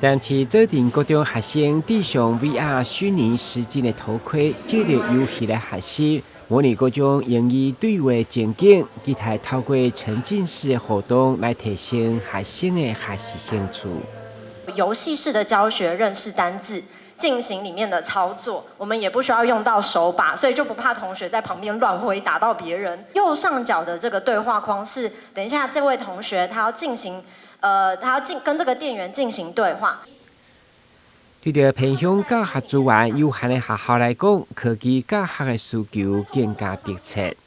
但其指定各种学生戴上 VR 虚拟实境的头盔，借着游戏来学习，模拟各种英语对话情景，期待透过沉浸式的活动来提升学生的学习兴趣。游戏式的教学，认识单字。进行里面的操作，我们也不需要用到手把，所以就不怕同学在旁边乱挥打到别人。右上角的这个对话框是，等一下这位同学他要跟这个店员进行对话。对着偏向教学资源有限的学校来讲，科技教学的需求更加迫切。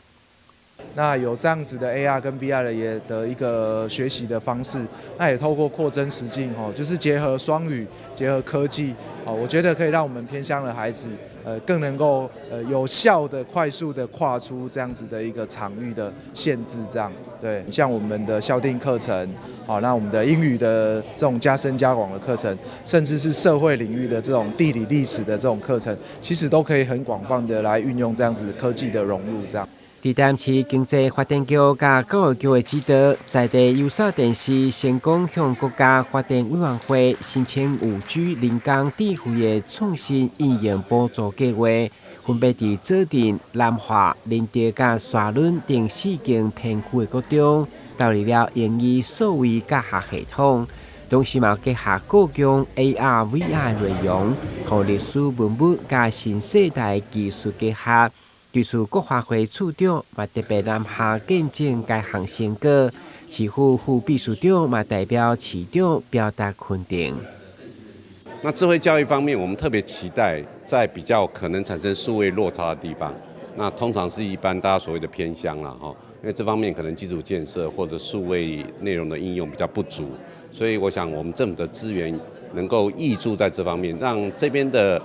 那有这样子的 AR 跟 VR 的一个学习的方式，那也透过扩增实境就是结合双语、结合科技我觉得可以让我们偏乡的孩子更能够有效的、快速的跨出这样子的一个场域的限制，这样对。像我们的校定课程，那我们的英语的这种加深加广的课程，甚至是社会领域的这种地理历史的这种课程，其实都可以很广泛的来运用这样子科技的融入，这样。伫淡市经济发展局甲教育局的指导，在地有线电视成功向国家发展委员会申请5G 人工智慧的创新应用补助计划，分别伫指定南华、仁德甲沙仑等4间偏区的国中，导入了英语数位教学系统，同时嘛结合各种 AR、VR 内容，和历史文物甲新世代技术结合。对此，国发会处长嘛特别南下见证该项成果，市府副秘书长嘛代表市长表达肯定。那智慧教育方面，我们特别期待在比较可能产生数位落差的地方，那通常是一般大家所谓的偏乡啦，因为这方面可能基础建设或者数位内容的应用比较不足，所以我想我们政府的资源能够挹注在这方面，让这边的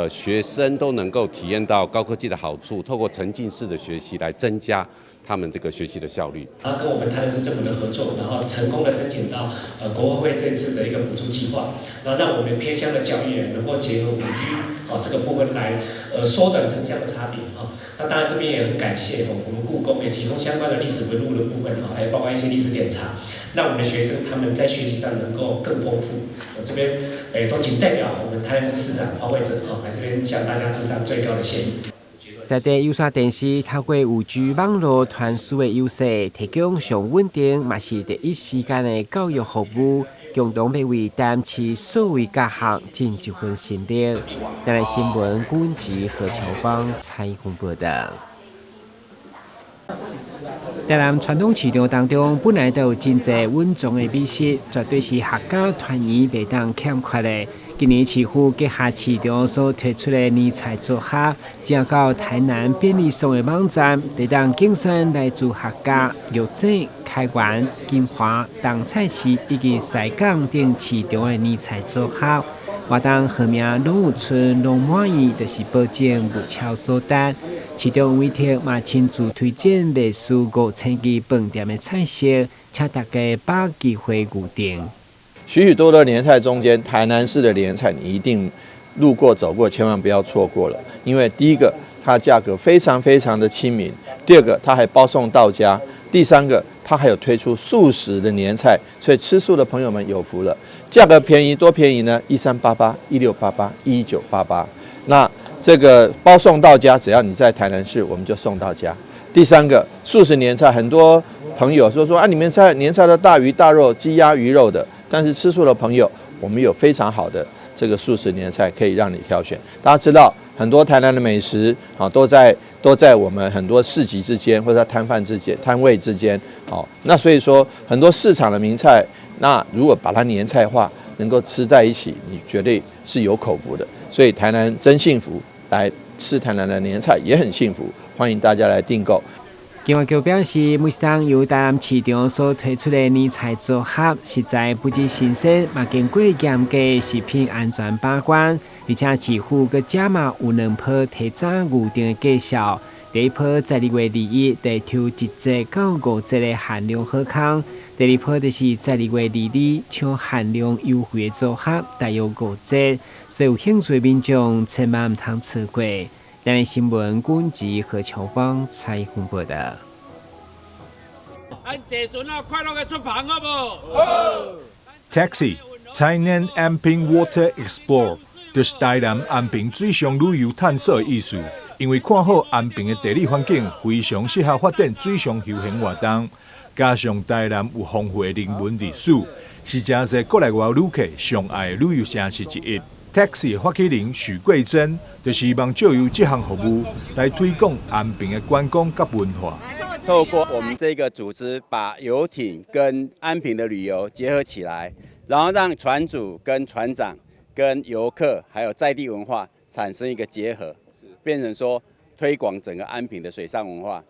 学生都能够体验到高科技的好处，透过沉浸式的学习来增加他们这个学习的效率。然后跟我们台南市政府的合作，然后成功的申请到国合会这次的一个补助计划，然后让我们偏乡的教育能够结合5G这个部分来缩短城乡的差别那当然这边也很感谢我们故宫也提供相关的历史文物的部分还有包括一些历史典藏，让我们的学生他们在学习上能够更丰富。这边都仅代表我们台南市市长黄惠珍来这边向大家致上最高的谢意。在地有线电视透过5G 网络传输的优势，提供上稳定嘛是第一时间的教育服务，共同要为淡市数位教学尽一份心力。带来新闻顾问及何乔芳采访报道。台南传统市场当中，本来都有真侪稳重的美食，绝对是客家团圆袂当欠缺的。今年市府结合市场所推出的年菜组合，正到台南便利商的网站，得当竞选来自客家、玉井、开元、金华、东菜市以及西港等市场的年菜组合。活动号名拢有出拢满意，就是保证无超所得。市场委托嘛亲自推荐卖出5000支饭店的菜色，请大家把机会预定。许许多多年菜中间，台南市的年菜你一定路过走过，千万不要错过了。因为第一个，它价格非常非常的亲民；第二个，它还包送到家；第三个，它还有推出素食的年菜，所以吃素的朋友们有福了。价格便宜多便宜呢？1388、1688、1988。那这个包送到家，只要你在台南市，我们就送到家。第三个，素食年菜，很多朋友说你们年菜的大鱼大肉、鸡鸭鱼肉的，但是吃素的朋友，我们有非常好的这个素食年菜可以让你挑选。大家知道，很多台南的美食都在我们很多市集之间，或者摊位之间那所以说很多市场的名菜，那如果把它年菜化，能够吃在一起，你绝对是有口福的。所以台南真幸福，来吃台南的年菜也很幸福，欢迎大家来订购。警方局表示，每当由台南市场所推出的年菜组合，实在不止新鲜，嘛经过严格食品安全把关，而且市府佮加码有2波提早预定的介绍。第一波12月21日提抽1节到5节的限量好康，第二波就是12月22日抢限量优惠的组合，大约5节，所以有兴趣的民众千万唔通错过。台南新闻管及何乔芳采访报道。咱坐船快乐的出航好不好？ Taxi 台南安平 Water Explore 就是台南安平水上旅游探索的意思。因为看好安平的地理环境非常适合发展水上休闲活动，加上台南有丰富的人文历史，是真侪国内外旅客上爱的旅游城市之一。Taxi 的发起人许桂珍，就希望借由这项服务来推广安平的观光及文化。透过我们这个组织，把游艇跟安平的旅游结合起来，然后让船主跟船长、跟游客还有在地文化产生一个结合。变成说推广整个安平的水上文化，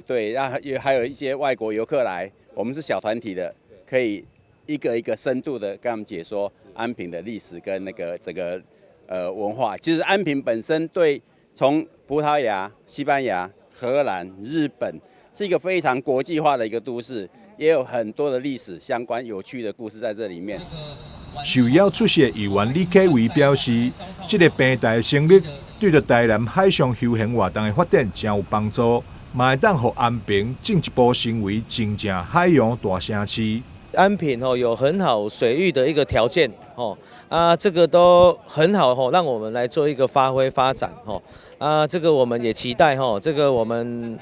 对，然后还有一些外国游客来，我们是小团体的，可以一个一个深度的跟他们解说安平的历史跟那个整个文化。其实安平本身对从葡萄牙、西班牙、荷兰、日本是一个非常国际化的一个都市，也有很多的历史相关有趣的故事在这里面。受邀出席的议员李启伟表示，这个平台的成立对着台南海上休闲活动的发展真有帮助，嘛会当让安平进一步成为真正海洋大城市。安平有很好水域的一个条件这个都很好让我们来做一个发挥发展这个我们也期待这个我们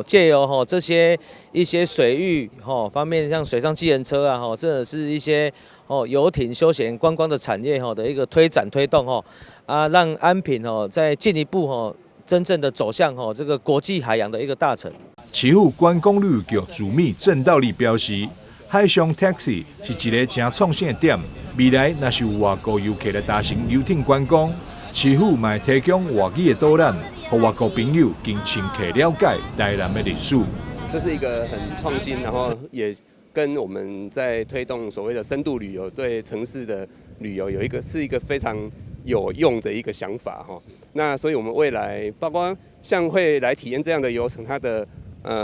借由这些一些水域方面，像水上机人车啊真的是一些游艇休闲观光的产业的一个推展推动让安平再进一步真正的走向这个国际海洋的一个大城。市府观光旅游局主秘郑道理表示，海上 taxi 是一个真创新的点，未来若是有外国游客来搭乘游艇观光，市府嘛会提供外语的导览，让外国朋友更深刻了解台南的历史。这是一个很创新，然后也跟我们在推动所谓的深度旅游，对城市的旅游是一个非常有用的一个想法那所以我们未来包括像会来体验这样的游程，它的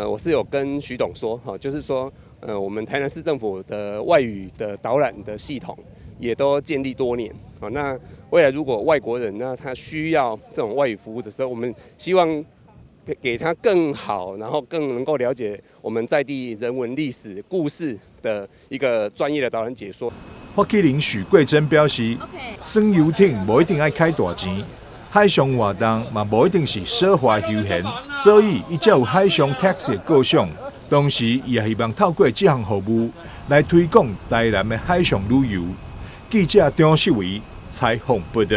我是有跟徐董说就是说我们台南市政府的外语的导览的系统也都建立多年那未来如果外国人那他需要这种外语服务的时候，我们希望给他更好，然后更能够了解我们在地人文历史故事的一个专业的导览解说。发起人许桂珍表示，耍游艇无一定要开大钱，海上活动嘛无一定是奢华休闲，所以伊才有海上 taxi 的构想。同时，伊也希望透过这项服务来推广台南的海上旅游。记者张世维采访报道。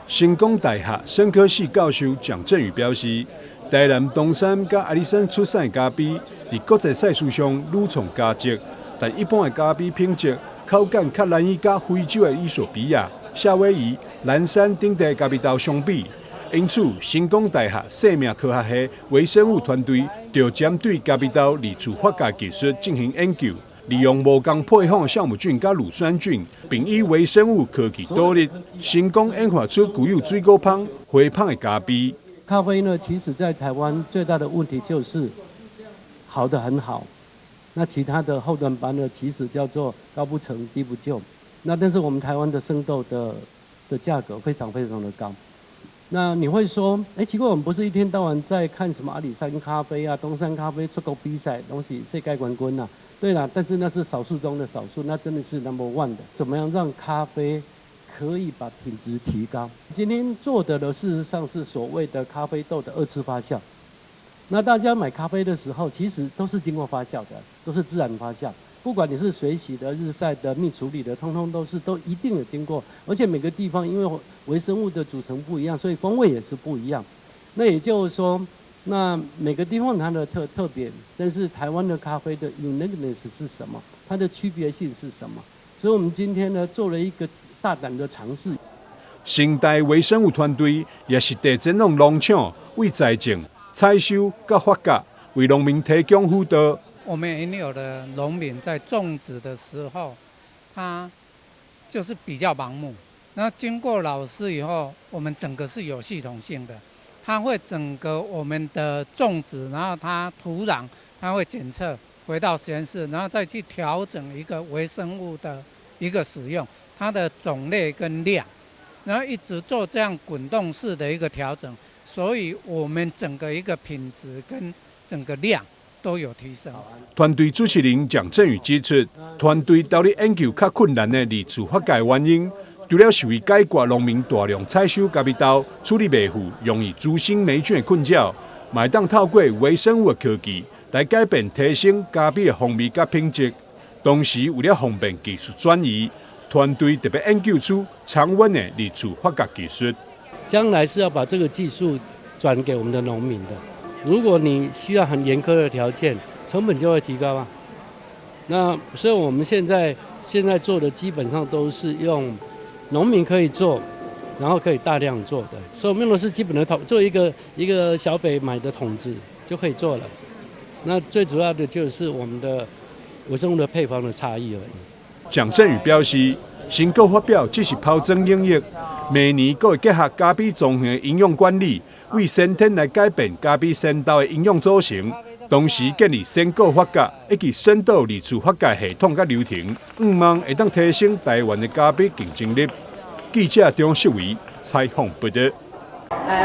成功大学生科系教授蒋振宇表示，台南东山甲阿里山出产的咖啡，伫国际赛事上屡创佳绩，但一般的咖啡品质口感较难以甲非洲的伊索比亚、夏威夷、蓝山等地咖啡豆相比。因此，成功大学生命科学系微生物团队就针对咖啡豆二次发酵技术进行研究。利用无共配方的酵母菌加乳酸菌，并以微生物科技导入，成功研发出具有水果香、花香的咖啡。咖啡呢，其实在台湾最大的问题就是好的很好，那其他的后端班呢，其实叫做高不成低不就。那但是我们台湾的生豆的价格非常非常的高。那你会说，奇怪，我们不是一天到晚在看什么阿里山咖啡啊、东山咖啡出国比赛东西，世界冠军啊？对啦，但是那是少数中的少数，那真的是 No.1 的。怎么样让咖啡可以把品质提高？今天做的呢，事实上是所谓的咖啡豆的2次发酵。那大家买咖啡的时候，其实都是经过发酵的，都是自然发酵。不管你是水洗的、日晒的、蜜处理的，通通都一定有经过。而且每个地方因为微生物的组成不一样，所以风味也是不一样。那也就是说，那每个地方它的特点，但是台湾的咖啡的 uniqueness 是什么？它的区别性是什么？所以我们今天呢做了一个大胆的尝试。生态微生物团队也是地震农农场为栽种、采收、甲发酵，为农民提供辅导。我们也有的农民在种植的时候，他就是比较盲目。那经过老师以后，我们整个是有系统性的。它会整个我们的种植，然后它土壤，它会检测，回到实验室，然后再去调整一个微生物的一个使用，它的种类跟量，然后一直做这样滚动式的一个调整，所以我们整个一个品质跟整个量都有提升。团队主持人蒋振宇指出，团队到底研究较困难的理处法界原因，除了是为解决农民大量采收咖啡豆处理袂赴、容易滋生霉菌的困扰，嘛当透过微生物科技来改变提升咖啡的风味甲品质。同时，为了方便技术转移，团队特别研究出常温的理处法界技术。将来是要把这个技术转给我们的农民的。如果你需要很严苛的条件，成本就会提高啊。那所以我们现在做的基本上都是用农民可以做，然后可以大量做的。所以我们用的是基本的桶，做一个小北买的桶子就可以做了。那最主要的就是我们的微生物的配方的差异而已。蒋振宇表示，新购发表只是抛砖引玉，明年还会结合咖啡综合营养管理，为先天来改变咖啡生豆的营养组成。同时建立先购发价以及深度理处发价系统甲流程，望会当提升台湾的咖啡竞争力。记者张秀维采访报道。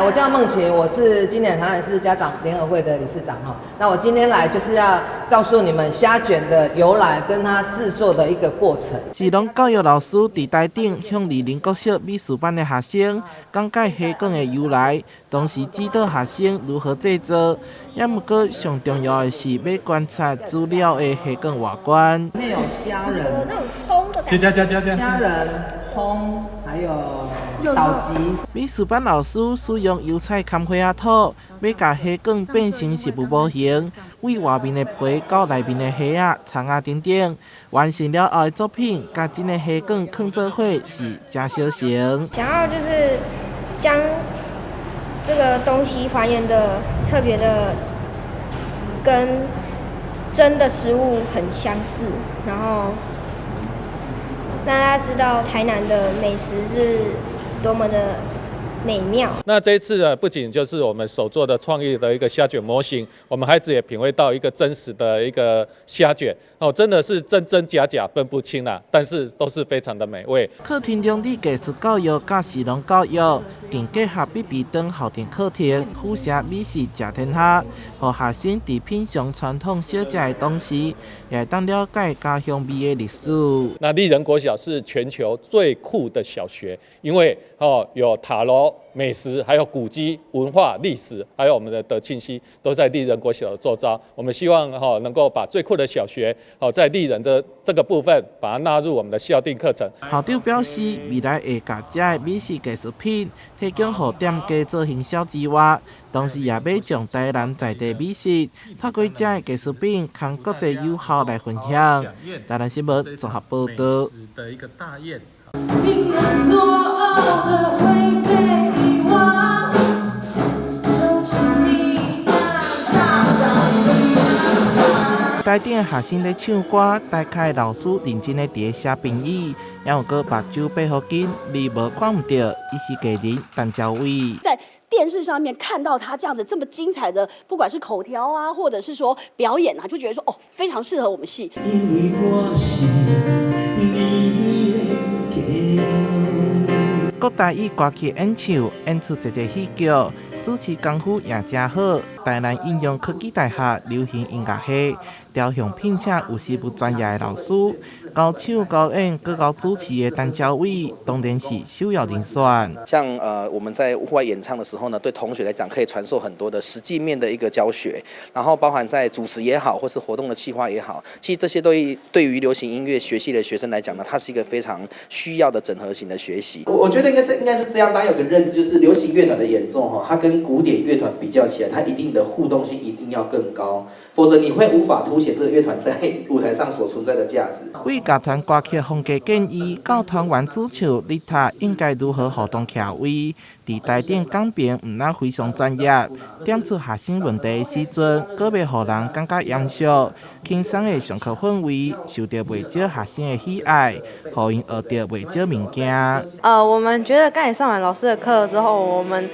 我叫孟晴，我是今年台南市家长联合会的理事长哈。那我今天来就是要告诉你们虾卷的由来跟它制作的一个过程。市农教育老师伫台顶向20国小美术班的学生讲解虾卷的由来，同时指导学生如何制作。也毋过上重要的是要观察资料的虾卷外观。里面有虾仁，那种葱的感觉。虾仁、葱，还有岛吉。美术班老师使用油彩砍花仔土，要甲虾卷变成食物模型，为外面的皮到内面的虾仔、葱仔等等，完成了后的作品，甲真的虾卷放做伙是真小成。想要就是将这个东西还原的特别的跟真的食物很相似，然后让大家知道台南的美食是多么的美妙。那这一次呢，不仅就是我们手做的创意的一个虾卷模型，我们孩子也品味到一个真实的一个虾卷哦，真的是真真假假分不清啦，但是都是非常的美味。课程中的艺术教育甲市农教育，更结合必比登校定课程，辐射美食食天下，让学生在品尝传统小食的同时，也当了解家乡味的历史。那丽人国小是全球最酷的小学，因为有塔楼、美食，还有古迹、文化、历史，还有我们的德庆溪，都在丽人国小的周遭。我们希望能够把最酷的小学在丽人的这个部分，把它纳入我们的校定课程。校长表示，未来会把这的美食艺术品提供给店家做行销之外，同时也要将台南在地美食透过这的艺术品，跟国际友好来分享。台南新闻综合报道。令人作呕的会被遗忘，收起你那大大的台顶学生咧唱歌，台下老师认真咧伫写评语，也有个目睭闭好紧，你无看唔到，伊是艺人陈昭伟。在电视上面看到他这样子这么精彩的，不管是口条啊，或者是说表演啊，就觉得说哦，非常适合我们戏。因为我是各台语歌曲演唱，演出一个戏剧，主持功夫也真好。台南应用科技大学流行音乐系，雕像聘请有师不专业的老师，高唱高演各高主持的陈昭伟，当然是首要人选。像我们在户外演唱的时候呢，对同学来讲可以传授很多的实际面的一个教学，然后包含在主持也好，或是活动的企划也好，其实这些对于流行音乐学系的学生来讲呢，它是一个非常需要的整合型的学习。我觉得应该是这样，大家有个认知，就是流行乐团的演奏它跟古典乐团比较起来，它一定的互动性一定要更高，否则你会无法凸显这个乐团在舞台上所存在的价值。为乐团歌曲风格建议，到团员主唱丽塔应该如何互动徛位，伫台顶讲评毋那非常专业，点出学生问题的时阵，阁要互人感觉严肃、轻松的上课氛围，受到袂少学生的喜爱，互因学到袂少物件。我们觉得刚才上完老师的课之后，我们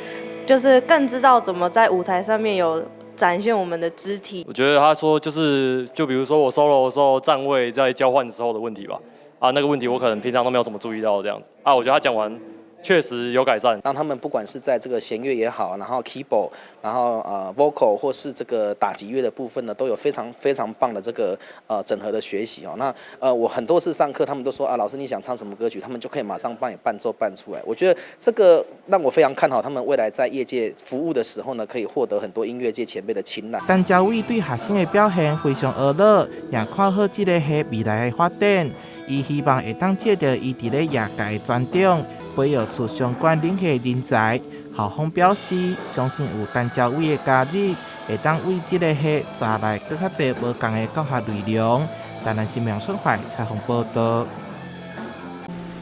就是更知道怎么在舞台上面有展现我们的肢体。我觉得他说就比如说我 solo 的时候站位在交换的时候的问题吧，那个问题我可能平常都没有怎么注意到这样子我觉得他讲完确实有改善，让他们不管是在这个弦乐也好，然后 keyboard， 然后vocal 或是这个打击乐的部分呢，都有非常非常棒的这个整合的学习哦。那我很多次上课，他们都说啊，老师你想唱什么歌曲，他们就可以马上帮你伴奏伴出来。我觉得这个让我非常看好他们未来在业界服务的时候呢，可以获得很多音乐界前辈的青睐。陈教委对学生的表现非常娱乐，也看好这个系未来的发展。伊希望会当借着伊伫咧业界专长，培育出相关领域人才。校方表示，相信有陈教委的加入，会当为这个系带来更较侪无同的教学内容。台南新闻出发采访报道。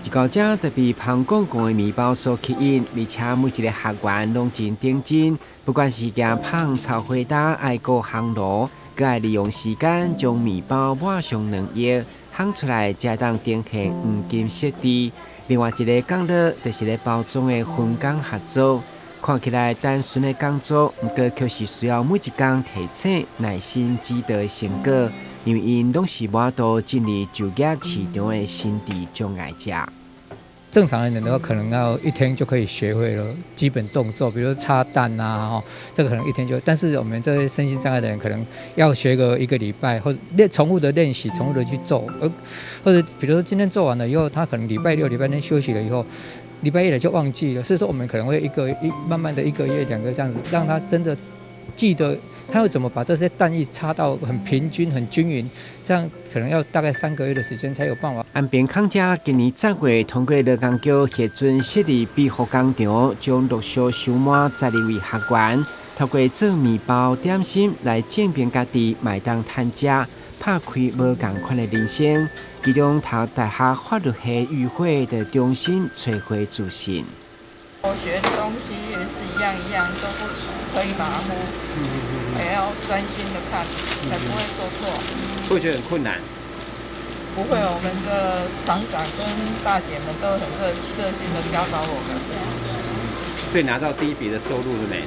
一高者特别帮公共的面包所吸引，而且每一个学员拢真认真，不管是行胖炒回答爱过烘炉，佮爱利用时间将面包抹上卵液。烘出来才当定型黄金色地。另外一个讲到就是咧包装的分工合作，看起来单纯的工作，不过却是需要每一工提醒、耐心指导的成果，因为因拢是无度进入就业市场的心理障碍者。正常人的话，可能要1天就可以学会了基本动作，比如插蛋啊，这个可能1天就。但是我们这些身心障碍的人，可能要学个1个礼拜，或者重复的练习，重复的去做，或者比如说今天做完了以后，他可能礼拜6、礼拜天休息了以后，礼拜1了就忘记了。所以说我们可能会慢慢的1个月、2个月这样子，让他真的记得。他要怎么把这些蛋液插到很平均、很均匀？这样可能要大概3个月的时间才有办法。安平康家今年10月通过劳工局核准设立庇护工厂，将陆续收满12位学员，透过做面包、点心来证明家己麦当摊食，拍开无同款的人生。其中读大学法律系与会的重新找回自信。我学的东西也是一样都不可以马虎。也要专心的看，才不会做错。会觉得很困难？不会，我们的厂长跟大姐们都很热心的教导我们。所以拿到第一笔的收入了没？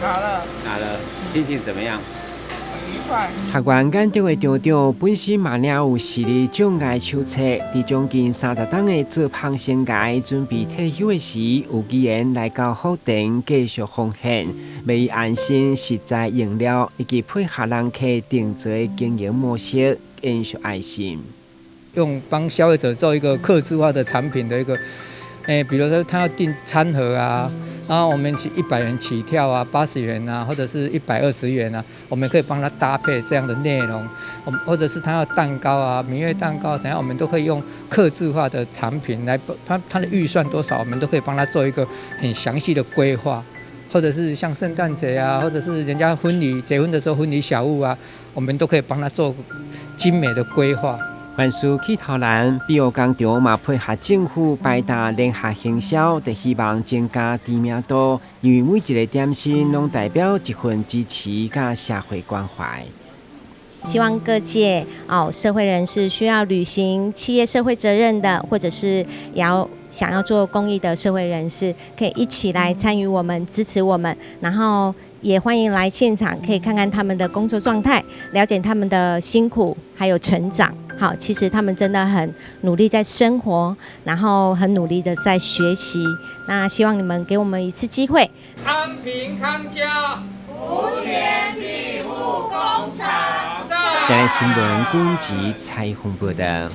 拿了，心情怎么样？愉快。学员眼中的厂长本身嘛领有视力障碍手册，伫将近30档的做胖生涯准备退休的时，有机缘来到福田继续奉献，要以安心、实在用料以及配合人客定做的经营模式，延续爱心。用帮消费者做一个客制化的产品的一个，比如说他要订餐盒啊。然后我们100元起跳啊，80元啊，或者是120元啊，我们可以帮他搭配这样的内容，或者是他要蛋糕啊，蜜月蛋糕怎样，我们都可以用客制化的产品来，他的预算多少，我们都可以帮他做一个很详细的规划，或者是像圣诞节啊，或者是人家婚礼结婚的时候婚礼小物啊，我们都可以帮他做精美的规划。万事起头难，庇护工厂嘛配合政府百大联合行销，就希望增加知名度。因为每一个点心拢代表一份支持甲社会关怀。希望各界社会人士需要履行企业社会责任的，或者是想要做公益的社会人士，可以一起来参与我们，支持我们，然后也欢迎来现场，可以看看他们的工作状态，了解他们的辛苦还有成长。好，其实他们真的很努力在生活，然后很努力的在学习。那希望你们给我们一次机会。安平康家福田庇护工厂。台南新闻公集采访报道。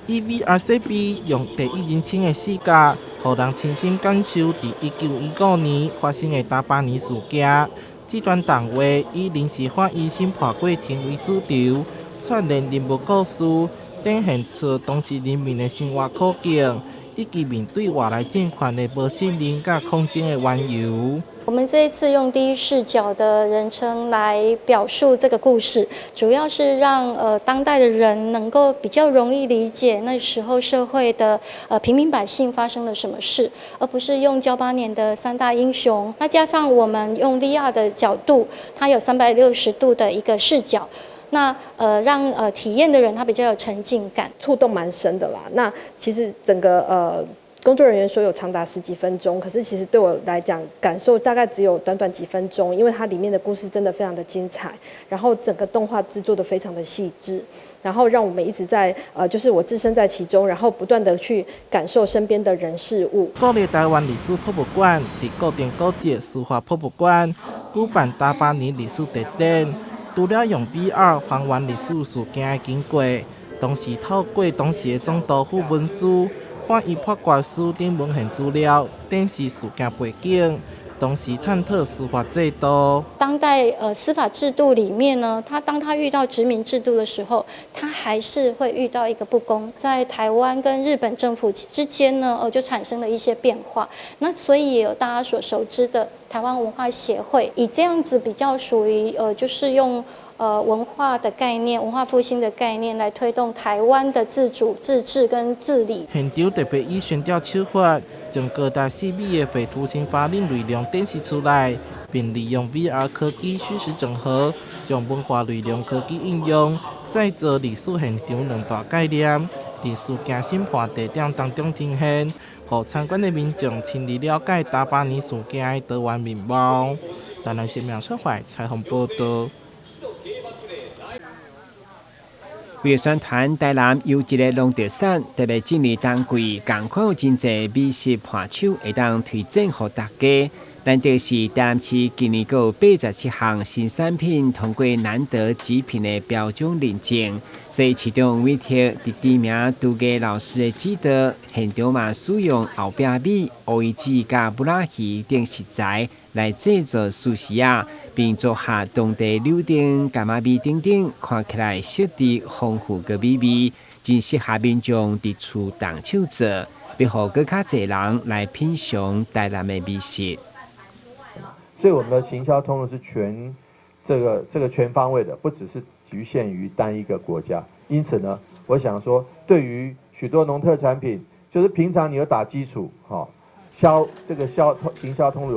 EVRCB 用第一人称的视角，让人亲身感受在1915年发生的大巴黎事件。这段动画以临时法医审判过程为主轴。串联人物故事，展现出当时人民的生活苦境，以及面对外来政权的无信任甲抗争的缘由。我们这一次用第一视角的人称来表述这个故事，主要是让当代的人能够比较容易理解那时候社会的平民百姓发生了什么事，而不是用98年的3大英雄。那加上我们用 VR 的角度，它有360度的一个视角。那让体验的人他比较有沉浸感，触动蛮深的啦。那其实整个工作人员说有长达10几分钟，可是其实对我来讲，感受大概只有短短几分钟，因为它里面的故事真的非常的精彩，然后整个动画制作的非常的细致，然后让我们一直在就是我置身在其中，然后不断的去感受身边的人事物。国立台湾历史博物馆伫固定古迹书画博物馆举办大巴年历史特展，除了用 VR 还原历史事件的经过，同时透过当时的总督府文书、翻译破挂书等文献资料，展示事件背景，同时探讨司法制度。当代司法制度里面呢，当他遇到殖民制度的时候，他还是会遇到一个不公，在台湾跟日本政府之间呢，就产生了一些变化。那所以也有大家所熟知的台湾文化协会，以这样子比较属于就是用文化的概念、文化复兴的概念来推动台湾的自主、自治跟治理。现场特别以宣调手法，将高达4米的废土性法令内容展示出来，并利用 VR 科技虚实整合，将文化内容科技应用，再做历史现场2大概念，在事件审判地点当中呈现，让参观的民众亲自了解大巴年事件的多元面貌。台南新闻社会采访报道。为了宣传台南有一个农特产，特别进入冬季，赶快有真侪美食盘手会当推荐给大家。难得是台南市今年有87项新产品通过难得极品的标准认证，所以其中委托伫知名杜家老师的指导，现场嘛使用后壁米、乌鱼子甲布拉鱼等食材来制作寿司啊，并做下当地柳丁、柑仔米等等，看起来色泽丰富个美味，真适合民众伫厝动手做，要互更较侪人来品尝台南的美食。所以我们的行销通路是这个全方位的，不只是局限于单一个国家。因此呢，我想说，对于许多农特产品，就是平常你有打基础，行销通路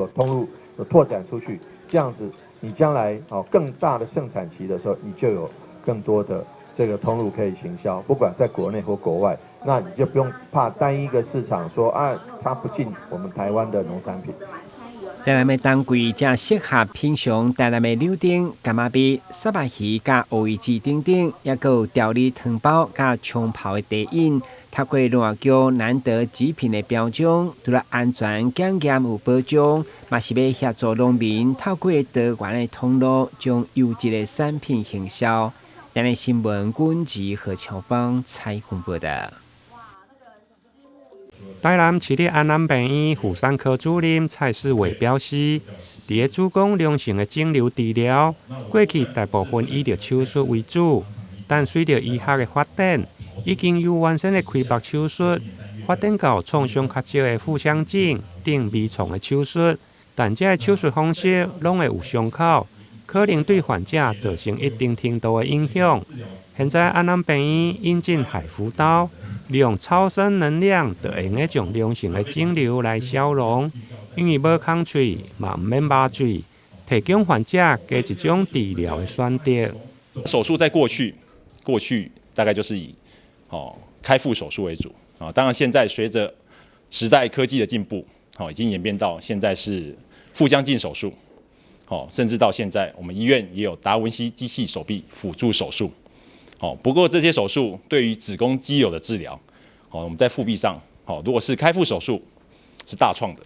有拓展出去，这样子你将来更大的盛产期的时候，你就有更多的这个通路可以行销，不管在国内或国外，那你就不用怕单一个市场说它不进我们台湾的农产品。台南的冬季正适合品尝台南的柳丁、柑仔米、沙白鱼、甲乌鱼子等等，也有调理汤包、甲冲泡的茶饮。透过烂叫难得极品的标准，除了安全、检验有保障，嘛是要协助农民透过多元的通路，将优质的产品行销。台南新闻阮吉何乔邦采访报道。台南市立安南病院妇产科主任蔡世伟表示，伫个子宫良性的肿瘤治疗，过去大部分以着手术为主，但随着医学的发展，已经由原先的开腹手术发展到创伤较少的腹腔镜等微创的手术，但这手术方式拢会有伤口，可能对患者造成一定程度的影响。现在安南病院引进海扶刀，利用超声能量，就会用将良性的肿瘤来消融，因为无空嘴嘛唔免抹嘴，提供患者加一种治疗的选择。手术在过去大概就是以开腹手术为主啊，当然现在随着时代科技的进步，已经演变到现在是腹腔镜手术，甚至到现在我们医院也有达文西机器手臂辅助手术。不过这些手术对于子宫肌瘤的治疗，我们在腹壁上，如果是开腹手术是大创的，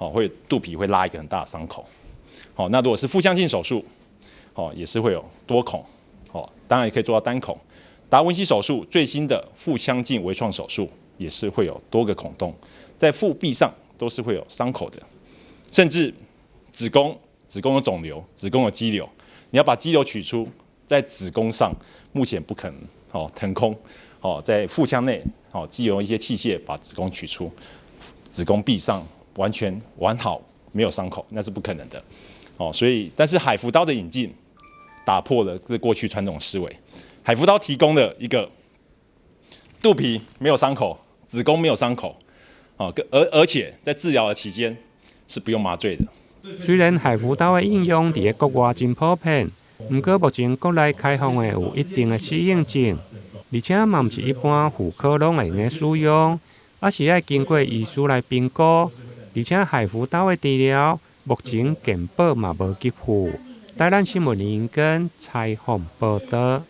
会肚皮会拉一个很大的伤口。那如果是腹腔镜手术，也是会有多孔，当然也可以做到单孔。达文西手术最新的腹腔镜微创手术也是会有多个孔洞，在腹壁上都是会有伤口的，甚至子宫有肿瘤、子宫有肌瘤，你要把肌瘤取出。在子宫上目前不可能腾空，在腹腔内藉由一些器械把子宫取出，子宫壁上完全完好没有伤口，那是不可能的。所以但是海扶刀的引进打破了这过去传统思维，海扶刀提供了一个肚皮没有伤口，子宫没有伤口，而且在治疗的期间是不用麻醉的。虽然海扶刀的应用伫国外真普遍。不过，目前国内开放的有一定的适应症，而且嘛不是一般妇科拢会用的使用，还是要经过医师来评估，而且海辅导的治疗目前健保嘛无给付。台南新闻林跟采访报道。